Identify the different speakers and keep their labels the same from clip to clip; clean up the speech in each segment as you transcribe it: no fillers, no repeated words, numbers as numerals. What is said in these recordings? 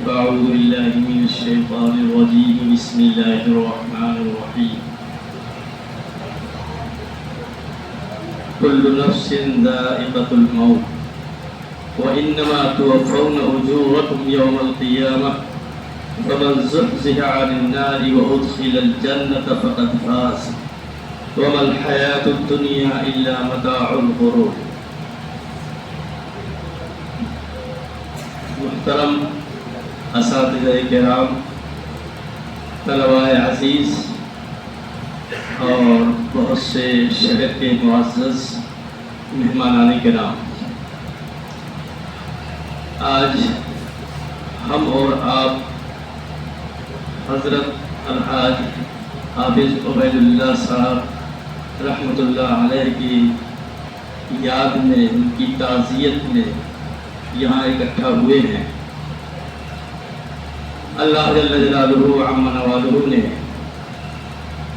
Speaker 1: أعوذ بالله من الشيطان الرجيم بسم الله الرحمن الرحيم كل نفس ذائقة الموت وإنما توفون أجوركم يوم القيامة فمن زحزح عن النار وأدخل الجنة فقد فاز وما الحياة الدنيا إلا متاع الغرور. محترم اساتذہ کرام، طلباء عزیز اور بہت سے شہر کے معزز مہمانان کرام، آج ہم اور آپ حضرت الحاج حافظ عبید اللہ صاحب رحمۃ اللہ علیہ کی یاد میں، ان کی تعزیت میں یہاں اکٹھا ہوئے ہیں۔ اللہ جل جلالہ عم نوالہ نے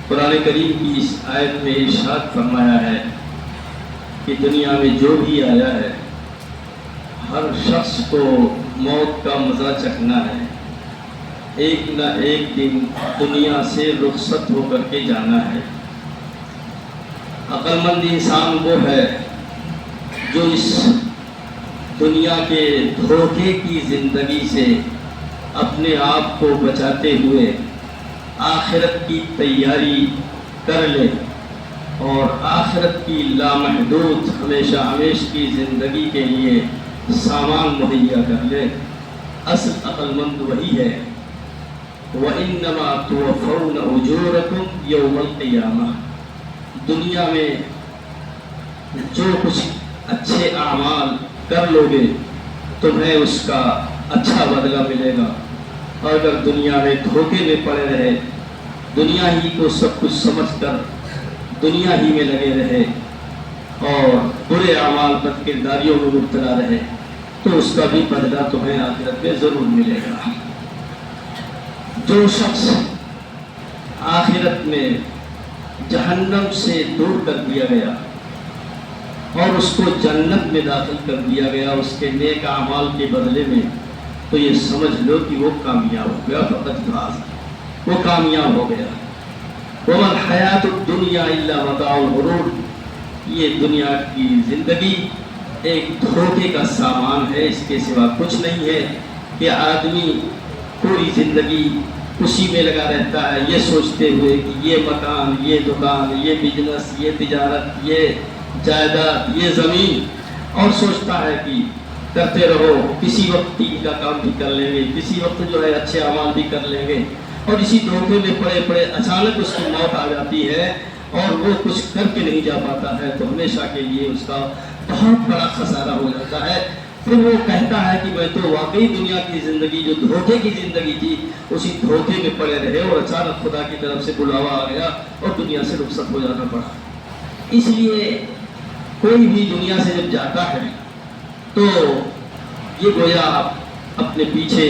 Speaker 1: قرآن کریم کی اس آیت میں ارشاد فرمایا ہے کہ دنیا میں جو بھی آیا ہے ہر شخص کو موت کا مزہ چکھنا ہے، ایک نہ ایک دن دنیا سے رخصت ہو کر کے جانا ہے۔ عقل مند انسان وہ ہے جو اس دنیا کے دھوکے کی زندگی سے اپنے آپ کو بچاتے ہوئے آخرت کی تیاری کر لے اور آخرت کی لامحدود ہمیشہ ہمیش کی زندگی کے لیے سامان مہیا کر لے۔ اصل عقل مند وہی ہے۔ وَإِنَّمَا تُوَفَّوْنَ أُجُورَكُمْ يَوْمَ الْقِيَامَةِ، دنیا میں جو کچھ اچھے اعمال کر لو گے تمہیں اس کا اچھا بدلہ ملے گا، اور اگر دنیا میں دھوکے میں پڑے رہے، دنیا ہی کو سب کچھ سمجھ کر دنیا ہی میں لگے رہے اور برے اعمال بد کرداریوں میں مبتلا رہے تو اس کا بھی بدلہ تمہیں آخرت میں ضرور ملے گا۔ جو شخص آخرت میں جہنم سے دور کر دیا گیا اور اس کو جنت میں داخل کر دیا گیا اس کے نیک اعمال کے بدلے میں، تو یہ سمجھ لو کہ وہ کامیاب ہو گیا، فقط فاز، وہ کامیاب ہو گیا۔ وَمَا الْحَيَاةُ الدُّنْيَا إِلَّا مَتَاعُ الْغُرُورِ، یہ دنیا کی زندگی ایک دھوکے کا سامان ہے، اس کے سوا کچھ نہیں ہے کہ آدمی پوری زندگی اسی میں لگا رہتا ہے، یہ سوچتے ہوئے کہ یہ مکان، یہ دکان، یہ بزنس، یہ تجارت، یہ جائیداد، یہ زمین، اور سوچتا ہے کہ کرتے رہو، کسی وقت دین کا کام بھی کر لیں گے، کسی وقت جو ہے اچھے اعمال بھی کر لیں گے، اور اسی دھوکے میں پڑے پڑے اچانک اس کی موت آ جاتی ہے اور وہ کچھ کر کے نہیں جا پاتا ہے، تو ہمیشہ کے لیے اس کا بہت بڑا خسارہ ہو جاتا ہے۔ پھر وہ کہتا ہے کہ میں تو واقعی دنیا کی زندگی جو دھوکے کی زندگی تھی اسی دھوکے میں پڑے رہے اور اچانک خدا کی طرف سے بلاوا آ گیا اور دنیا سے رخصت ہو جانا پڑا۔ اس لیے کوئی بھی دنیا سے جب جاتا ہے تو یہ گویا اپنے پیچھے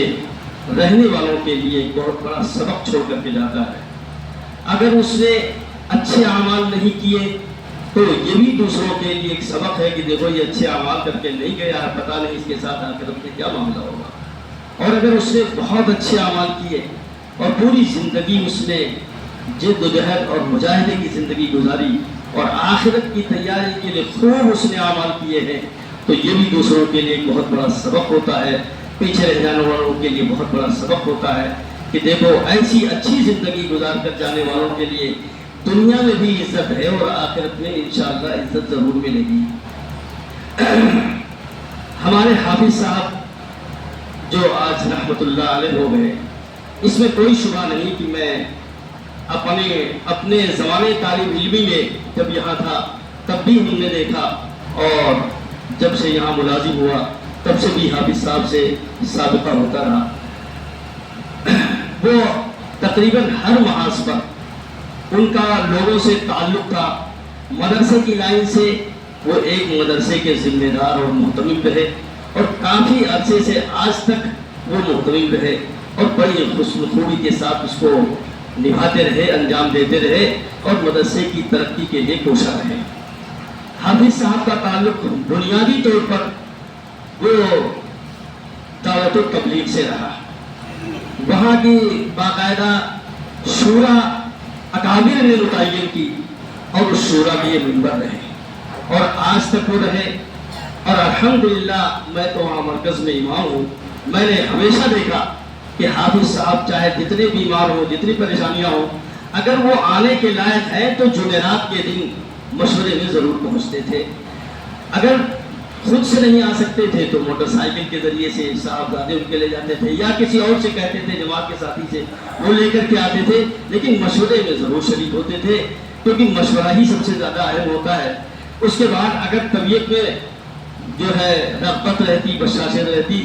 Speaker 1: رہنے والوں کے لیے ایک بہت بڑا سبق چھوڑ کر کے جاتا ہے۔ اگر اس نے اچھے اعمال نہیں کیے تو یہ بھی دوسروں کے لیے ایک سبق ہے کہ دیکھو یہ اچھے اعمال کر کے نہیں گیا ہے، پتہ نہیں اس کے ساتھ آخرت میں کیا معاملہ ہوگا۔ اور اگر اس نے بہت اچھے اعمال کیے اور پوری زندگی اس نے جد و جہد اور مجاہدے کی زندگی گزاری اور آخرت کی تیاری کے لیے خوب اس نے اعمال کیے ہیں، تو یہ بھی دوسروں کے لیے ایک بہت بڑا سبق ہوتا ہے، پیچھے رہ جانے والوں کے لیے بہت بڑا سبق ہوتا ہے کہ دیکھو ایسی اچھی زندگی گزار کر جانے والوں کے لیے دنیا میں بھی عزت ہے اور آخرت میں انشاءاللہ عزت ضرور ملے گی۔ ہمارے حافظ صاحب جو آج رحمت اللہ علیہ ہو گئے، اس میں کوئی شبہ نہیں کہ میں اپنے زمانے طالب علمی میں جب یہاں تھا تب بھی ہم نے دیکھا، اور جب سے یہاں ملازم ہوا تب سے بھی حافظ صاحب سے سابقہ ہوتا رہا۔ وہ تقریباً ہر محاذ پر ان کا لوگوں سے تعلق تھا۔ مدرسے کی لائن سے وہ ایک مدرسے کے ذمہ دار اور محتمم رہے، اور کافی عرصے سے آج تک وہ محتمم رہے اور بڑی حسن خوبی کے ساتھ اس کو نبھاتے رہے، انجام دیتے رہے اور مدرسے کی ترقی کے لیے کوشاں رہے۔ حافظ صاحب کا تعلق بنیادی طور پر وہ دعوت و تبلیغ سے رہا، وہاں کی باقاعدہ شورا اکابر نے متعین کی اور اس شورا کے یہ ممبر رہے اور آج تک وہ رہے. اور الحمدللہ میں تو وہاں مرکز میں امام ہوں. میں نے ہمیشہ دیکھا کہ حافظ صاحب چاہے جتنے بیمار ہوں، جتنی پریشانیاں ہوں، اگر وہ آنے کے لائق ہیں تو جمعرات کے دن مشورے میں ضرور پہنچتے تھے. اگر خود سے نہیں آ سکتے تھے تو موٹر سائیکل کے ذریعے سے صاحبزادے ان کے لے جاتے تھے یا کسی اور سے کہتے تھے، جماعت کے ساتھی سے وہ لے کر کے آتے تھے، لیکن مشورے میں ضرور شریک ہوتے تھے کیونکہ مشورہ ہی سب سے زیادہ اہم ہوتا ہے. اس کے بعد اگر طبیعت میں جو ہے رغبت رہتی، بشاشت رہتی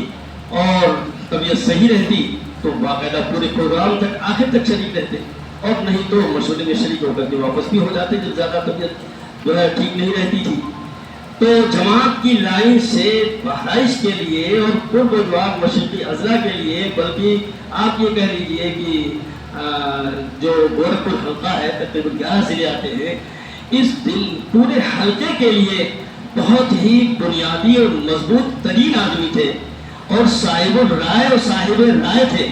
Speaker 1: اور طبیعت صحیح رہتی تو باقاعدہ پورے پروگرام تک آخر تک شریک رہتے، اور نہیں تو مشورے میں شریک ہو کر کے واپس بھی ہو جاتے جب زیادہ طبیعت جو ہے ٹھیک نہیں رہتی تھی. تو جماعت کی لائن سے بہرائش کے لیے اور قرب و جوار مشرقی اضلاع کے لیے، بلکہ آپ یہ کہہ لیجئے کہ جو گورکھپور حلقہ ہے تقریباً 11 ضلع آتے ہیں، اس دن پورے حلقے کے لیے بہت ہی بنیادی اور مضبوط ترین آدمی تھے اور صاحب الرائے اور صاحب رائے تھے.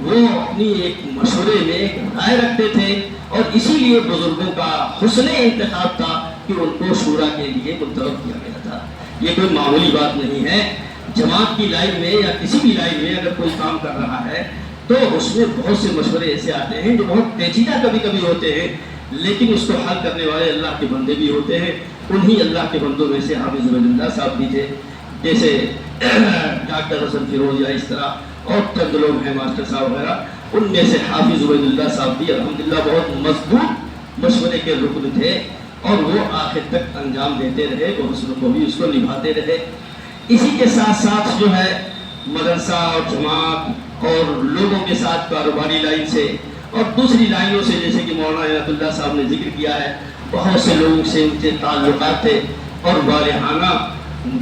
Speaker 1: وہ اپنی ایک مشورے میں ایک رائے رکھتے تھے اور اسی لیے بزرگوں کا حسن انتخاب تھا کہ ان کو شورا کے لیے منتخب کیا گیا تھا. یہ کوئی معمولی بات نہیں ہے. جماعت کی لائن میں یا کسی بھی لائن میں اگر کوئی کام کر رہا ہے تو اس میں بہت سے مشورے ایسے آتے ہیں جو بہت پیچیدہ کبھی کبھی ہوتے ہیں، لیکن اس کو حل کرنے والے اللہ کے بندے بھی ہوتے ہیں. انہی اللہ کے بندوں میں سے حافظ عبید اللہ صاحب بھی تھے، جیسے ڈاکٹر حسن فیروز یا اس طرح اور چند لوگ ہیں ماسٹر صاحب وغیرہ. ان میں سے حافظ عبید اللہ صاحب بھی الحمدللہ بہت مضبوط مشورے کے رکن تھے اور وہ آخر تک انجام دیتے رہے اور حسن کو بھی اس کو نبھاتے رہے. اسی کے ساتھ ساتھ جو ہے مدرسہ اور جماعت اور لوگوں کے ساتھ کاروباری لائن سے اور دوسری لائنوں سے، جیسے کہ مولانا عنایت اللہ صاحب نے ذکر کیا ہے، بہت سے لوگوں سے ان کے تعلقات تھے اور والہانہ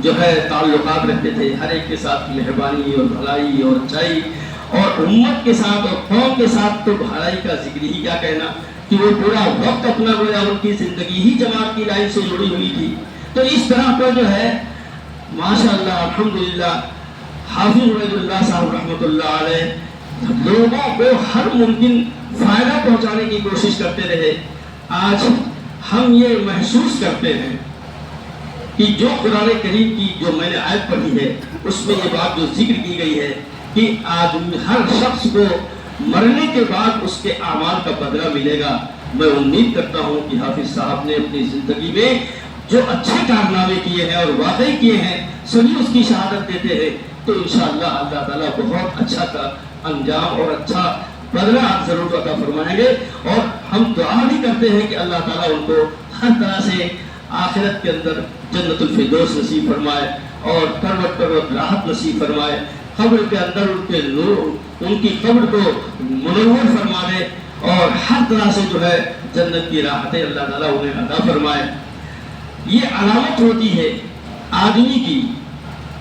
Speaker 1: جو ہے تعلقات رکھتے تھے. ہر ایک کے ساتھ مہربانی اور بھلائی اور اچھائی، اور امت کے ساتھ اور قوم کے ساتھ تو بھلائی کا ذکر ہی کیا کہنا کہ وہ پورا وقت اپنا گویا ان کی زندگی ہی جماعت کی لائن سے جڑی ہوئی تھی. تو اس طرح کا جو ہے ماشاءاللہ الحمدللہ حافظ عبید اللہ صاحب رحمۃ اللہ علیہ لوگوں کو ہر ممکن فائدہ پہنچانے کی کوشش کرتے رہے. آج ہم یہ محسوس کرتے ہیں کہ جو قرآن کریم کی جو میں نے آیت پڑھی ہے اس میں یہ بات جو ذکر کی گئی ہے کہ آدمی ہر شخص کو مرنے کے بعد اس کے اعمال کا بدلہ ملے گا. میں امید کرتا ہوں کہ حافظ صاحب نے اپنی زندگی میں جو اچھے کارنامے کیے ہیں اور واقعی کیے ہیں سبھی اس کی شہادت دیتے ہیں تو انشاءاللہ اللہ تعالیٰ بہت اچھا انجام اور اچھا بدلہ آپ ضرور عطا فرمائیں گے. اور ہم دعا بھی کرتے ہیں کہ اللہ تعالیٰ ان کو ہر طرح سے آخرت کے اندر جنت الفردوس نصیب فرمائے اور پروت راحت نصیب فرمائے. قبر کے اندر ان کے نور، ان کی قبر کو منور فرما دے اور ہر طرح سے جو ہے جنت کی راحتیں اللہ تعالیٰ انہیں عطا فرمائے. یہ علامت ہوتی ہے آدمی کی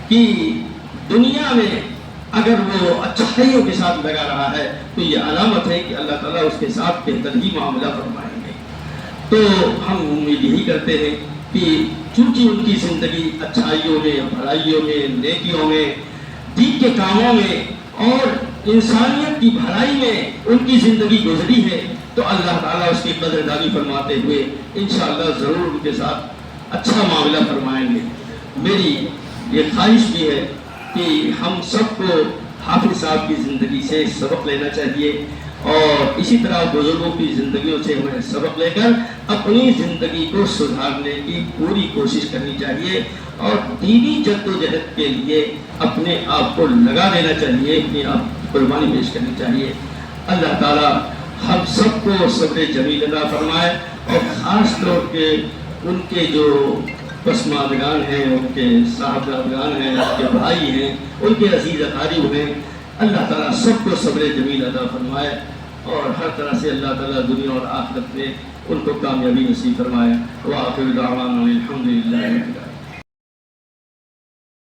Speaker 1: کہ دنیا میں اگر وہ اچھائیوں کے ساتھ لگا رہا ہے تو یہ علامت ہے کہ اللہ تعالیٰ اس کے ساتھ بہتر ہی معاملہ فرمائیں گے. تو ہم امید یہی کرتے ہیں کہ چونکہ ان کی زندگی اچھائیوں میں، بھلائیوں میں، نیکیوں میں، دین کے کاموں میں اور انسانیت کی بھلائی میں ان کی زندگی گزری ہے تو اللہ تعالیٰ اس کی قدردانی فرماتے ہوئے انشاءاللہ ضرور ان کے ساتھ اچھا معاملہ فرمائیں گے. میری یہ خواہش بھی ہے کہ ہم سب کو حافظ صاحب کی زندگی سے سبق لینا چاہیے اور اسی طرح بزرگوں کی زندگیوں سے ہمیں سبق لے کر اپنی زندگی کو سدھارنے کی پوری کوشش کرنی چاہیے اور دینی جد و جہد کے لیے اپنے آپ کو لگا دینا چاہیے، اپنی آپ قربانی پیش کرنی چاہیے. اللہ تعالیٰ ہم سب کو صبر جمیل عطا فرمائے اور خاص طور پہ ان کے جو پسماندگان ہیں، ان کے صاحبزادگان ہیں، ان کے بھائی ہیں، ان کے عزیز اقارب ہیں، اللہ تعالیٰ سب کو صبر جمیل عطا فرمائے اور ہر طرح سے اللہ تعالیٰ دنیا اور آخرت میں ان کو کامیابی نصیب فرمائے. وآخر دعوانا الحمدللہ.